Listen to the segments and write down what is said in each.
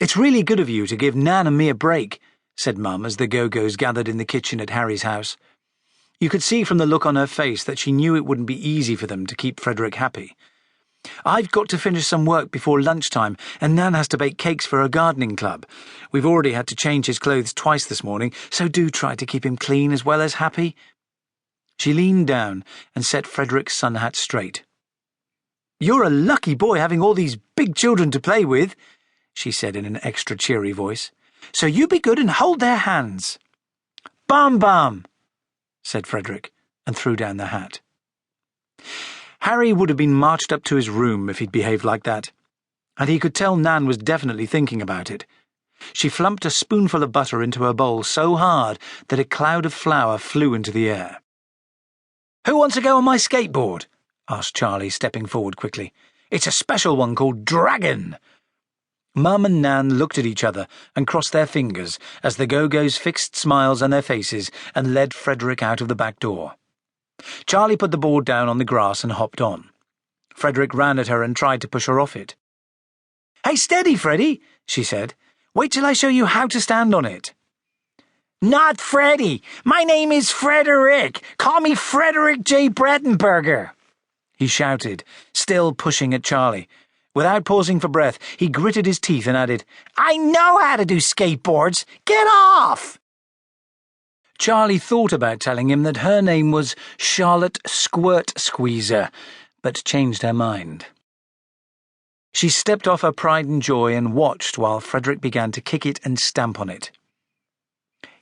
"It's really good of you to give Nan and me a break," said Mum as the Go-Go's gathered in the kitchen at Harry's house. You could see from the look on her face that she knew it wouldn't be easy for them to keep Frederick happy. "I've got to finish some work before lunchtime, and Nan has to bake cakes for her gardening club. We've already had to change his clothes twice this morning, so do try to keep him clean as well as happy." She leaned down and set Frederick's sun hat straight. "You're a lucky boy having all these big children to play with," she said in an extra cheery voice. "So you be good and hold their hands." "Bum bum," said Frederick, and threw down the hat. Harry would have been marched up to his room if he'd behaved like that, and he could tell Nan was definitely thinking about it. She flumped a spoonful of butter into her bowl so hard that a cloud of flour flew into the air. "Who wants to go on my skateboard?" asked Charlie, stepping forward quickly. "It's a special one called Dragon." Mum and Nan looked at each other and crossed their fingers as the Go-Go's fixed smiles on their faces and led Frederick out of the back door. Charlie put the board down on the grass and hopped on. Frederick ran at her and tried to push her off it. "Hey, steady, Freddie," she said. "Wait till I show you how to stand on it." "Not Freddie. My name is Frederick. Call me Frederick J. Brettenberger," he shouted, still pushing at Charlie. Without pausing for breath, he gritted his teeth and added, "I know how to do skateboards. Get off!" Charlie thought about telling him that her name was Charlotte Squirt Squeezer, but changed her mind. She stepped off her pride and joy and watched while Frederick began to kick it and stamp on it.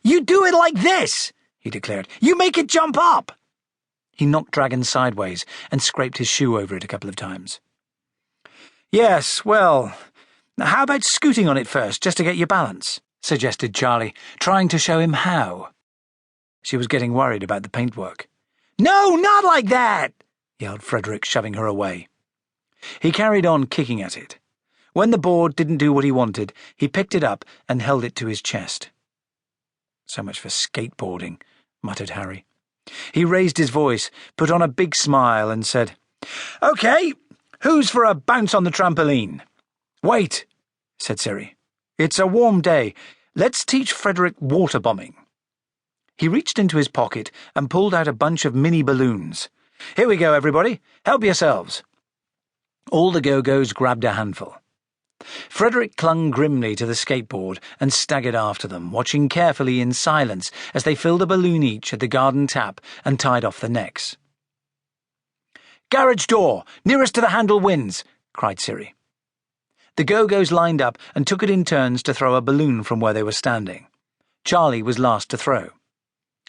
"You do it like this," he declared. "You make it jump up." He knocked Dragon sideways and scraped his shoe over it a couple of times. "Yes, well, how about scooting on it first, just to get your balance?" suggested Charlie, trying to show him how. She was getting worried about the paintwork. "No, not like that!" yelled Frederick, shoving her away. He carried on kicking at it. When the board didn't do what he wanted, he picked it up and held it to his chest. "So much for skateboarding," muttered Harry. He raised his voice, put on a big smile, and said, "OK, who's for a bounce on the trampoline?" "Wait," said Siri. "It's a warm day. Let's teach Frederick water bombing." He reached into his pocket and pulled out a bunch of mini balloons. "Here we go, everybody. Help yourselves." All the Go-Go's grabbed a handful. Frederick clung grimly to the skateboard and staggered after them, watching carefully in silence as they filled a balloon each at the garden tap and tied off the necks. "Garage door, nearest to the handle wins," cried Siri. The Go-Go's lined up and took it in turns to throw a balloon from where they were standing. Charlie was last to throw.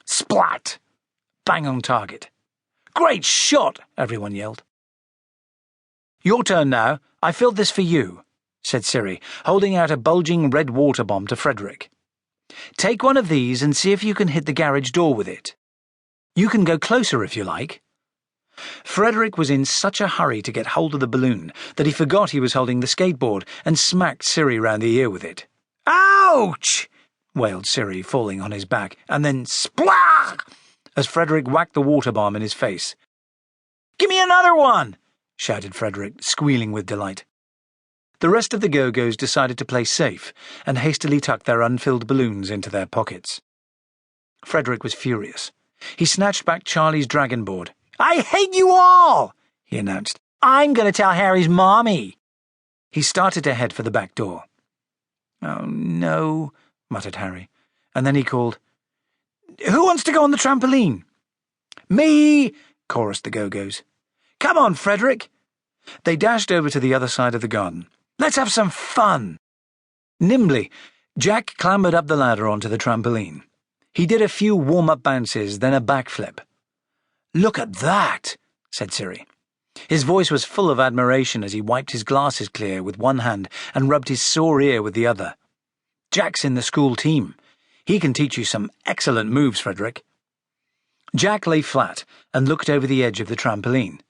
Splat! Bang on target. "Great shot!" everyone yelled. "Your turn now. I filled this for you," said Siri, holding out a bulging red water bomb to Frederick. "Take one of these and see if you can hit the garage door with it. You can go closer if you like." Frederick was in such a hurry to get hold of the balloon that he forgot he was holding the skateboard and smacked Siri round the ear with it. "Ouch!" wailed Siri, falling on his back, and then splat as Frederick whacked the water bomb in his face. "Give me another one!" shouted Frederick, squealing with delight. The rest of the Go-Go's decided to play safe and hastily tucked their unfilled balloons into their pockets. Frederick was furious. He snatched back Charlie's dragon board. "I hate you all!" he announced. "I'm going to tell Harry's mommy." He started to head for the back door. "Oh, no," muttered Harry, and then he called, "Who wants to go on the trampoline?" "Me!" chorused the Go-Go's. "Come on, Frederick!" They dashed over to the other side of the garden. "Let's have some fun!" Nimbly, Jack clambered up the ladder onto the trampoline. He did a few warm-up bounces, then a backflip. "Look at that!" said Siri. His voice was full of admiration as he wiped his glasses clear with one hand and rubbed his sore ear with the other. "Jack's in the school team. He can teach you some excellent moves, Frederick." Jack lay flat and looked over the edge of the trampoline.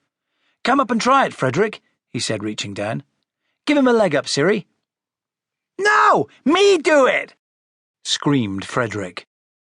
"Come up and try it, Frederick," he said, reaching down. "Give him a leg up, Siri." "No! Me do it!" screamed Frederick.